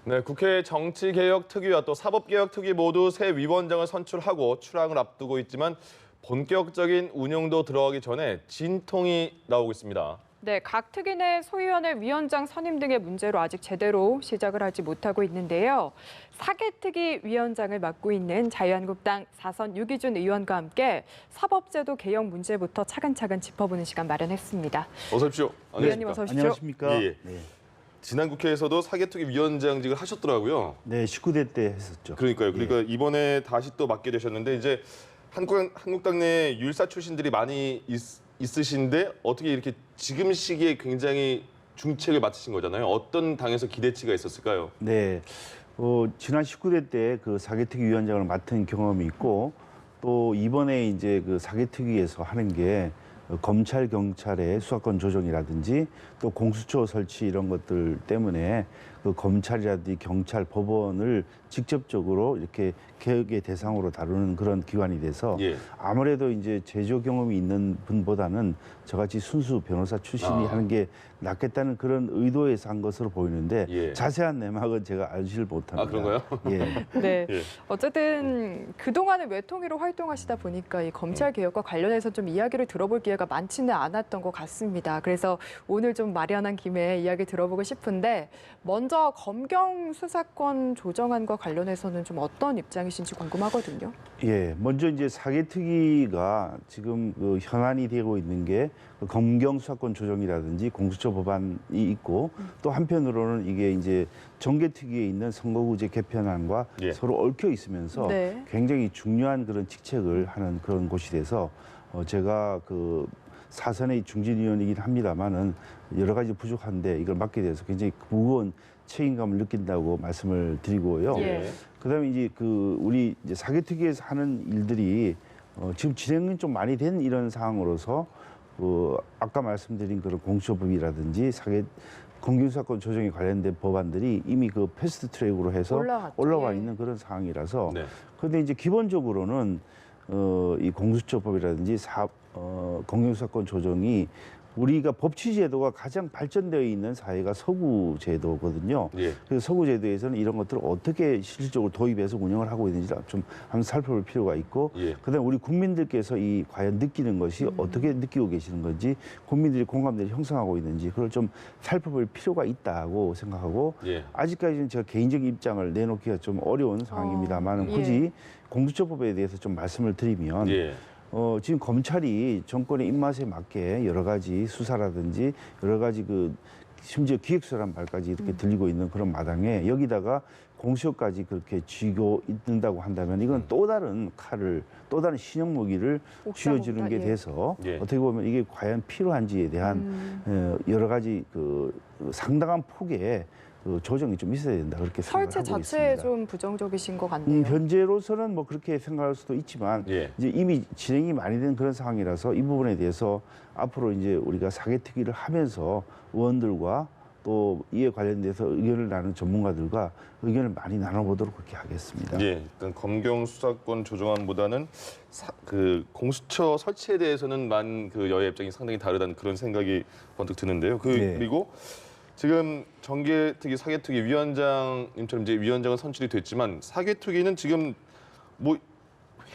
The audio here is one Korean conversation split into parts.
네, 국회 정치개혁특위와 또 사법개혁특위 모두 새 위원장을 선출하고 출항을 앞두고 있지만 본격적인 운영도 들어가기 전에 진통이 나오고 있습니다. 네, 각 특위 내 소위원회 위원장 선임 등의 문제로 아직 제대로 시작을 하지 못하고 있는데요. 사개특위 위원장을 맡고 있는 자유한국당 4선 유기준 의원과 함께 사법제도 개혁 문제부터 차근차근 짚어보는 시간 마련했습니다. 어서 오십시오. 의원님 어서 오십시오. 안녕하십니까? 예, 예. 네. 지난 국회에서도 사개특위 위원장직을 하셨더라고요. 네, 19대 때 했었죠. 그러니까요. 그러니까 이번에 다시 또 맡게 되셨는데 이제 한국당 내 율사 출신들이 많이 있으신데 어떻게 이렇게 지금 시기에 굉장히 중책을 맡으신 거잖아요. 어떤 당에서 기대치가 있었을까요? 네, 지난 19대 때 그 사개특위 위원장을 맡은 경험이 있고 또 이번에 이제 그 사개특위에서 하는 게 검찰 경찰의 수사권 조정이라든지 또 공수처 설치 이런 것들 때문에 그 검찰이라든지 경찰 법원을 직접적으로 이렇게 개혁의 대상으로 다루는 그런 기관이 돼서 예. 아무래도 이제 제조 경험이 있는 분보다는 저같이 순수 변호사 출신이 하는 게 낫겠다는 그런 의도에서 한 것으로 보이는데 예. 자세한 내막은 제가 알지를 못합니다. 아, 그런가요? 예. 네, 예. 어쨌든 그동안은 외통위로 활동하시다 보니까 이 검찰 개혁과 관련해서 좀 이야기를 들어볼 기회가 많지는 않았던 것 같습니다. 그래서 오늘 좀 마련한 김에 이야기 들어보고 싶은데 먼저 검경 수사권 조정안과 관련해서는 좀 어떤 입장이신지 궁금하거든요. 예, 먼저 이제 사개특위가 지금 그 현안이 되고 있는 게 그 검경 수사권 조정이라든지 공수처 법안이 있고 또 한편으로는 이게 이제 정개특위에 있는 선거구제 개편안과 예. 서로 얽혀 있으면서 네. 굉장히 중요한 그런 직책을 하는 그런 곳이 돼서 제가 그 사선의 중진위원이긴 합니다만은 여러 가지 부족한데 이걸 맡게 돼서 굉장히 무거운 책임감을 느낀다고 말씀을 드리고요. 예. 그다음에 이제 그 우리 이제 사개특위에서 하는 일들이 지금 진행은 좀 많이 된 이런 상황으로서 아까 말씀드린 그런 공수처법이라든지 검경수사권 조정에 관련된 법안들이 이미 그 패스트 트랙으로 해서 올라갔죠. 올라와 예. 있는 그런 상황이라서 네. 그런데 이제 기본적으로는 이 공수처법이라든지 검경수사권 조정이 우리가 법치제도가 가장 발전되어 있는 사회가 서구제도거든요. 예. 그래서 서구제도에서는 이런 것들을 어떻게 실질적으로 도입해서 운영을 하고 있는지 좀 한번 살펴볼 필요가 있고, 예. 그다음에 우리 국민들께서 이 과연 느끼는 것이 어떻게 느끼고 계시는 건지, 국민들이 공감대를 형성하고 있는지 그걸 좀 살펴볼 필요가 있다고 생각하고, 예. 아직까지는 제가 개인적인 입장을 내놓기가 좀 어려운 상황입니다만 예. 굳이 공수처법에 대해서 좀 말씀을 드리면. 예. 지금 검찰이 정권의 입맛에 맞게 여러 가지 수사라든지 여러 가지 심지어 기획수사란 말까지 이렇게 들리고 있는 그런 마당에 여기다가 공수처까지 그렇게 쥐고 있는다고 한다면 이건 또 다른 칼을 또 다른 신형 무기를 쥐어주는 게 예. 돼서 예. 어떻게 보면 이게 과연 필요한지에 대한 여러 가지 상당한 폭의 조정이 좀 있어야 된다 그렇게 설치 생각하고 자체에 있습니다. 좀 부정적이신 것 같네요. 현재로서는 뭐 그렇게 생각할 수도 있지만 예. 이제 이미 진행이 많이 된 그런 상황이라서 이 부분에 대해서 앞으로 이제 우리가 사개특위를 하면서 의원들과 또 이에 관련돼서 의견을 나누는 전문가들과 의견을 많이 나눠보도록 그렇게 하겠습니다. 예, 일단 검경 수사권 조정안보다는 그 공수처 설치에 대해서는 그 여야 입장이 상당히 다르다는 그런 생각이 번뜩 드는데요. 네. 그리고 지금 정개특위, 사개특위 위원장님처럼 이제 위원장은 선출이 됐지만 사개특위는 지금 뭐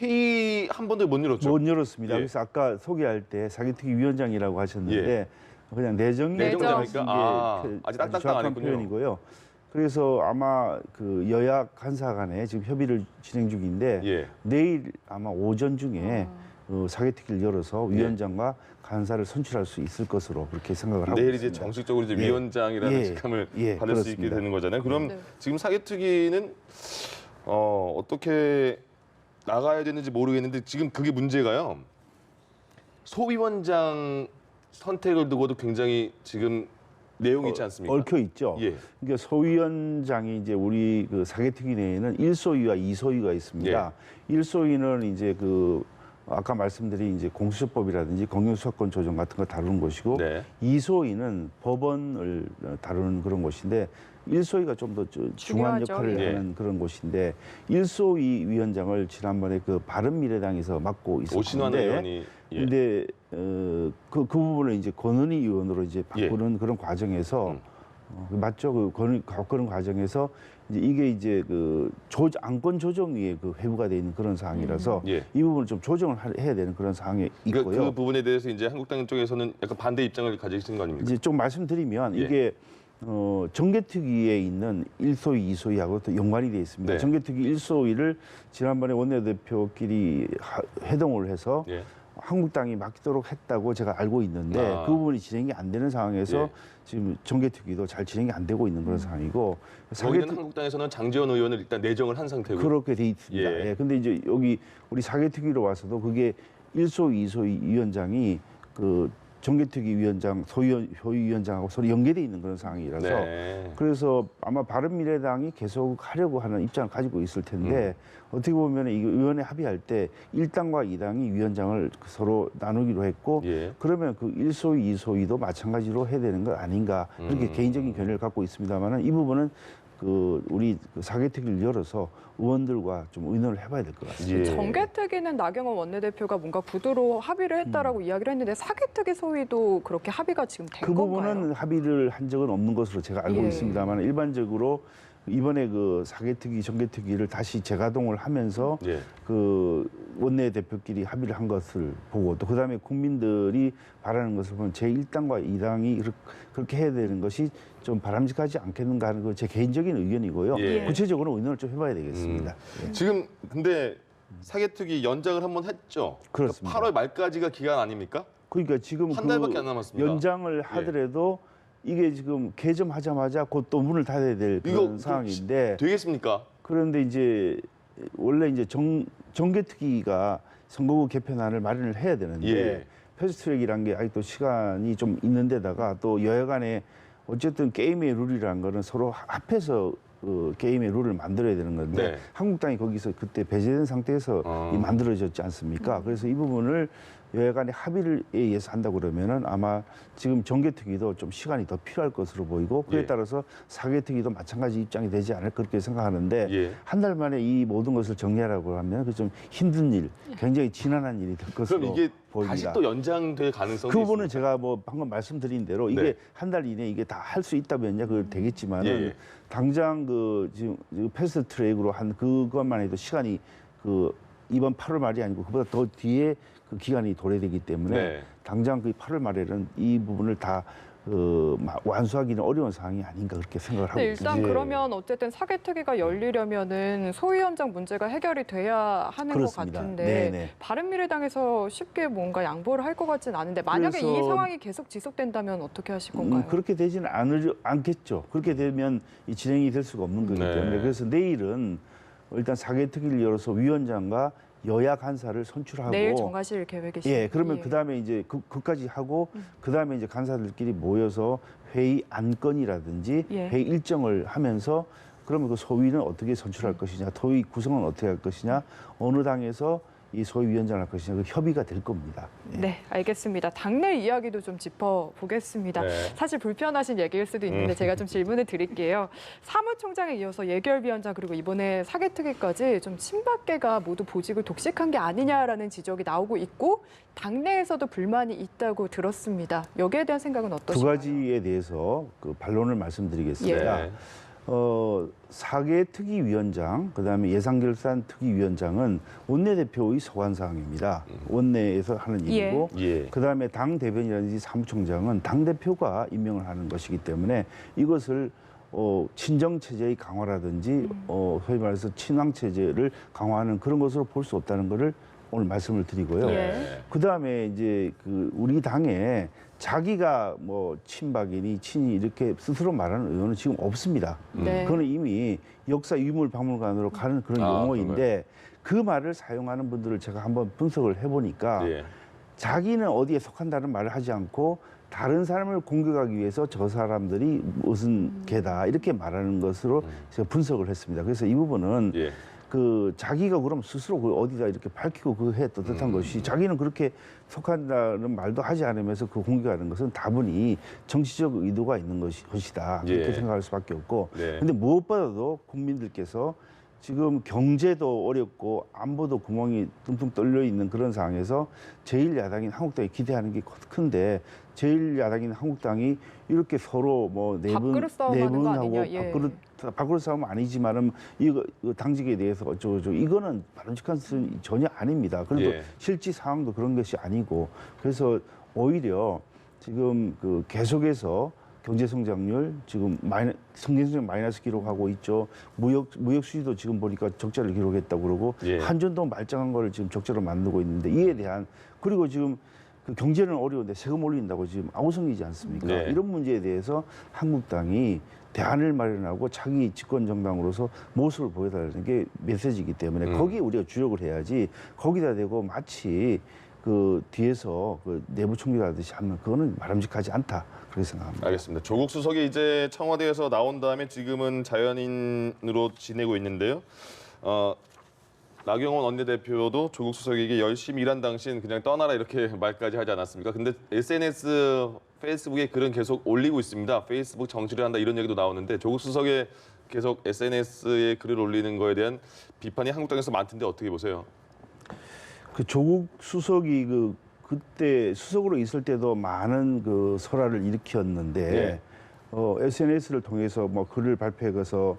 회의 한 번도 못 열었죠. 못 열었습니다. 예. 그래서 아까 소개할 때 사개특위 위원장이라고 하셨는데 그냥 내정이라고 내정자니까 아직 딱딱 안 정확한 했군요. 표현이고요. 그래서 아마 그 여야 간사 간에 지금 협의를 진행 중인데 예. 내일 아마 오전 중에 사개특위를 열어서 예. 위원장과 간사를 선출할 수 있을 것으로 그렇게 생각을 하고 내일 있습니다. 이제 정식적으로 이제 예. 위원장이라는 예. 직함을 예, 받을 수 있게 그렇습니다. 되는 거잖아요. 그럼 네. 지금 사개특위는 어떻게 나가야 되는지 모르겠는데 지금 그게 문제가요. 소위원장 선택을 두고도 굉장히 지금 내용이 있지 않습니까? 얽혀 있죠. 예. 그러니까 소위원장이 이제 우리 그 사개특위 내에는 1소위와 2소위가 있습니다. 예. 1소위는 이제 아까 말씀드린 이제 공수처법이라든지 검경수사권 조정 같은 거 다루는 곳이고 네. 2소위는 법원을 다루는 그런 곳인데 1소위가 좀 더 중요한 중요하죠. 역할을 예. 하는 그런 곳인데 1소위 위원장을 지난번에 그 바른미래당에서 맡고 오신환 있었는데 의원이 예. 근데 그 부분을 이제 권은희 의원으로 이제 바꾸는 그런 과정에서 맞죠? 그런 과정에서 이제 이게 이제 그 안건 조정위에 그 회부가 돼 있는 그런 사항이라서 예. 이 부분을 좀 조정을 해야 되는 그런 상황이 있고요. 그 부분에 대해서 이제 한국당 쪽에서는 약간 반대 입장을 가지신 거 아닙니까? 이제 좀 말씀드리면 예. 이게 정개특위에 있는 1소위, 2소위하고 또 연관이 되어 있습니다. 네. 정개특위 1소위를 지난번에 원내대표끼리 회동을 해서 예. 한국당이 맡기도록 했다고 제가 알고 있는데 아. 그 부분이 진행이 안 되는 상황에서 예. 지금 정개특위도 잘 진행이 안 되고 있는 그런 상황이고 거기는 한국당에서는 장지원 의원을 일단 내정을 한 상태고. 그렇게 돼 있습니다. 예. 예. 근데 이제 여기 우리 사개특위로 와서도 그게 1소위, 2소위 위원장이 그 정개특위 위원장, 소위위원장하고 서로 연계돼 있는 그런 상황이라서 네. 그래서 아마 바른미래당이 계속 하려고 하는 입장을 가지고 있을 텐데 어떻게 보면 이 의원회 합의할 때 1당과 2당이 위원장을 서로 나누기로 했고 예. 그러면 그 1소위, 2소위도 마찬가지로 해야 되는 것 아닌가 이렇게 개인적인 견해를 갖고 있습니다만은 이 부분은 그 우리 사개특위를 열어서 의원들과 좀 의논을 해봐야 될 것 같습니다. 예. 정개특위는 나경원 원내대표가 뭔가 구두로 합의를 했다라고 이야기를 했는데 사개특위 소위도 그렇게 합의가 지금 된 그 건가요? 부분은 합의를 한 적은 없는 것으로 제가 알고 예. 있습니다만 일반적으로 이번에 그 사개특위, 정개특위를 다시 재가동을 하면서 예. 그 원내대표끼리 합의를 한 것을 보고 또 그다음에 국민들이 바라는 것을 보면 제1당과 2당이 그렇게 해야 되는 것이 좀 바람직하지 않겠는가 하는 거 제 개인적인 의견이고요. 예. 구체적으로 의논을 좀 해봐야 되겠습니다. 예. 지금 근데 사개특위 연장을 한번 했죠. 그렇습니다. 8월 말까지가 기간 아닙니까? 그러니까 지금 한 달밖에 안 남았습니다. 연장을 하더라도 이게 지금 개점하자마자 곧 또 문을 닫아야 될 그런 이거 상황인데 되겠습니까? 그런데 이제 원래 이제 정개특위가 선거구 개편안을 마련을 해야 되는데 예. 패스트트랙이라는 게 아직도 시간이 좀 있는데다가 또 여야 간에 어쨌든 게임의 룰이라는 거는 서로 합해서 게임의 룰을 만들어야 되는 건데 네. 한국당이 거기서 그때 배제된 상태에서 이 만들어졌지 않습니까? 그래서 이 부분을 여야 간의 합의를 의해서 한다고 그러면은 아마 지금 정개특위도 좀 시간이 더 필요할 것으로 보이고 그에 예. 따라서 사개특위도 마찬가지 입장이 되지 않을까 그렇게 생각하는데 예. 한 달 만에 이 모든 것을 정리하라고 하면 그 좀 힘든 일, 굉장히 지난한 일이 될 것으로 그럼 이게 보입니다. 다시 또 연장될 가능성이 그 부분은 있습니까? 제가 뭐 방금 말씀드린 대로 이게 네. 한 달 이내 이게 다 할 수 있다면야 그 되겠지만은 예, 예. 당장 그 지금 패스트 트랙으로 한 그것만 해도 시간이 그 이번 8월 말이 아니고 그보다 더 뒤에 그 기간이 도래되기 때문에 네. 당장 그 8월 말에는 이 부분을 다 완수하기는 어려운 상황이 아닌가 그렇게 생각을 하고 네, 있습니다. 일단 예. 그러면 어쨌든 사개특위가 열리려면은 소위원장 문제가 해결이 돼야 하는 그렇습니다. 것 같은데 네네. 바른미래당에서 쉽게 뭔가 양보를 할 것 같진 않은데 만약에 이 그래서- 상황이 계속 지속된다면 어떻게 하실 건가요? 그렇게 되지는 않겠죠. 그렇게 되면 이 진행이 될 수가 없는 거기 네. 때문에 그래서 내일은 일단 사개특위를 열어서 위원장과 여야 간사를 선출하고 내일 정하실 계획이시죠? 예, 그러면 그다음에 이제 그까지 하고 그다음에 이제 간사들끼리 모여서 회의 안건이라든지 예. 회의 일정을 하면서 그러면 그 소위는 어떻게 선출할 것이냐, 토의 구성은 어떻게 할 것이냐, 어느 당에서 이 소위위원장을 할 것이냐, 그 협의가 될 겁니다. 예. 네, 알겠습니다. 당내 이야기도 좀 짚어보겠습니다. 네. 사실 불편하신 얘기일 수도 있는데 제가 좀 질문을 드릴게요. 사무총장에 이어서 예결위원장 그리고 이번에 사개특위까지 좀 친박계가 모두 보직을 독식한 게 아니냐라는 지적이 나오고 있고 당내에서도 불만이 있다고 들었습니다. 여기에 대한 생각은 두 어떠신가요? 가지에 대해서 그 반론을 말씀드리겠습니다. 네. 사개특위위원장, 그다음에 예산결산특위위원장은 원내대표의 소관사항입니다. 원내에서 하는 일이고, 예. 그다음에 당 대변이라든지 사무총장은 당 대표가 임명을 하는 것이기 때문에 이것을 친정 체제의 강화라든지 소위 말해서 친왕 체제를 강화하는 그런 것으로 볼 수 없다는 것을 오늘 말씀을 드리고요. 예. 그다음에 이제 그 우리 당에 자기가 뭐 친박이니 친이 이렇게 스스로 말하는 의원은 지금 없습니다. 네. 그거는 이미 역사 유물 박물관으로 가는 그런 아, 용어인데 그 말을 사용하는 분들을 제가 한번 분석을 해보니까 예. 자기는 어디에 속한다는 말을 하지 않고 다른 사람을 공격하기 위해서 저 사람들이 무슨 개다 이렇게 말하는 것으로 제가 분석을 했습니다. 그래서 이 부분은 예. 그 자기가 그럼 스스로 그 어디다 이렇게 밝히고 그 해 뜻한 것이 자기는 그렇게 속한다는 말도 하지 않으면서 그 공격하는 것은 다분히 정치적 의도가 있는 것이다 그렇게 예. 생각할 수밖에 없고 네. 근데 무엇보다도 국민들께서 지금 경제도 어렵고 안보도 구멍이 뚱뚱 뚫려 있는 그런 상황에서 제1야당인 한국당이 기대하는 게 큰데 제1야당인 한국당이 이렇게 서로 뭐 밥그릇 싸움하는 거 아니냐, 예. 밥그릇 싸움은 아니지만은 이거 당직에 대해서 어쩌고 이거는 바람직한 것은 전혀 아닙니다. 그래도 예. 실제 상황도 그런 것이 아니고 그래서 오히려 지금 그 계속해서 경제 성장률 지금 성장 마이너스 기록하고 있죠. 무역 수지도 지금 보니까 적자를 기록했다고 그러고 예. 한전도 말짱한 거를 지금 적자로 만들고 있는데 이에 대한 그리고 지금 그 경제는 어려운데 세금 올린다고 지금 아우성이지 않습니까? 네. 이런 문제에 대해서 한국당이 대안을 마련하고 자기 집권 정당으로서 모습을 보여달라는 게 메시지이기 때문에 거기에 우리가 주력을 해야지 거기다 대고 마치 그 뒤에서 그 내부 총질하듯이 하면 그거는 바람직하지 않다 그렇게 생각합니다. 알겠습니다. 조국 수석이 이제 청와대에서 나온 다음에 지금은 자연인으로 지내고 있는데요. 나경원 원내대표도 조국 수석에게 열심히 일한 당신 그냥 떠나라 이렇게 말까지 하지 않았습니까? 근데 SNS, 페이스북에 글은 계속 올리고 있습니다. 페이스북 정치를 한다 이런 얘기도 나오는데 조국 수석의 계속 SNS에 글을 올리는 거에 대한 비판이 한국당에서 많던데 어떻게 보세요? 그 조국 수석이 그때 수석으로 있을 때도 많은 그 설화를 일으켰는데 네. SNS를 통해서 뭐 글을 발표해서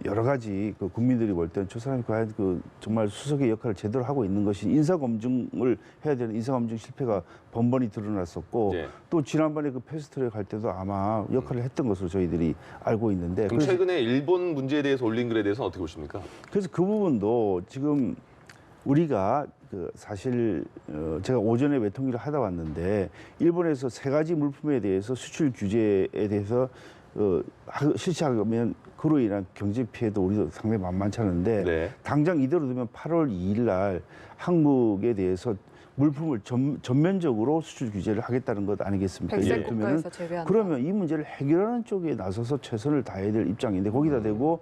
여러 가지 그 국민들이 볼 때는 저 사람이 과연 그 정말 수석의 역할을 제대로 하고 있는 것이 인사검증을 해야 되는 인사검증 실패가 번번이 드러났었고 네. 또 지난번에 그 패스트트랙 할 때도 아마 역할을 했던 것으로 저희들이 알고 있는데 그럼 최근에 일본 문제에 대해서 올린 글에 대해서는 어떻게 보십니까? 그래서 그 부분도 지금 우리가 그 사실 제가 오전에 외통위를 하다 왔는데 일본에서 3가지 물품에 대해서 수출 규제에 대해서 실시하면 그로 인한 경제 피해도 우리도 상당히 만만치 않은데 네. 당장 이대로 두면 8월 2일 날 한국에 대해서 물품을 전면적으로 수출 규제를 하겠다는 것 아니겠습니까? 백색 이를테면은 국가에서 제외한다. 그러면 이 문제를 해결하는 쪽에 나서서 최선을 다해야 될 입장인데 거기다 대고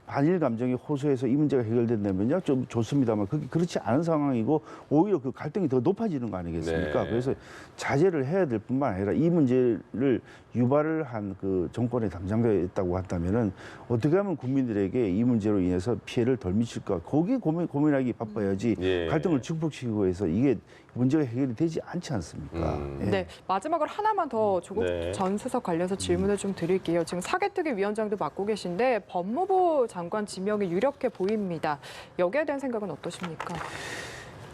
반일 감정이 호소해서 이 문제가 해결된다면요 좀 좋습니다만 그게 그렇지 않은 상황이고 오히려 그 갈등이 더 높아지는 거 아니겠습니까? 네. 그래서 자제를 해야 될 뿐만 아니라 이 문제를 유발을 한 그 정권의 담당자가 있다고 한다면은 어떻게 하면 국민들에게 이 문제로 인해서 피해를 덜 미칠까 거기 고민하기 바빠야지 예. 갈등을 증폭시키고 해서 이게 문제가 해결이 되지 않지 않습니까? 예. 네, 마지막으로 하나만 더 조국 네. 전 수석 관련해서 질문을 좀 드릴게요. 지금 사개특위 위원장도 맡고 계신데 법무부 장관 지명이 유력해 보입니다. 여기에 대한 생각은 어떠십니까?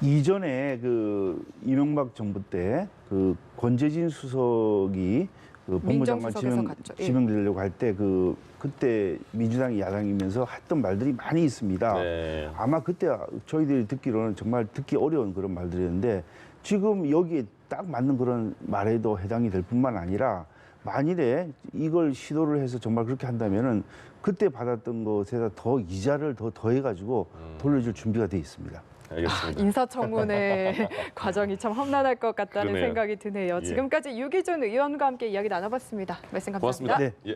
이전에 그 이명박 정부 때 그 권재진 수석이 그 법무장관 민정수석에서 갔죠. 예. 지명되려고 할 때 그때 민주당이 야당이면서 했던 말들이 많이 있습니다. 네. 아마 그때 저희들이 듣기로는 정말 듣기 어려운 그런 말들이었는데 지금 여기에 딱 맞는 그런 말에도 해당이 될 뿐만 아니라 만일에 이걸 시도를 해서 정말 그렇게 한다면은 그때 받았던 것에다 더 이자를 더 더해가지고 돌려줄 준비가 돼 있습니다. 알겠습니다. 인사청문회 과정이 참 험난할 것 같다는 그러네요. 생각이 드네요. 예. 지금까지 유기준 의원과 함께 이야기 나눠봤습니다. 말씀 감사합니다. 고맙습니다. 네. 예.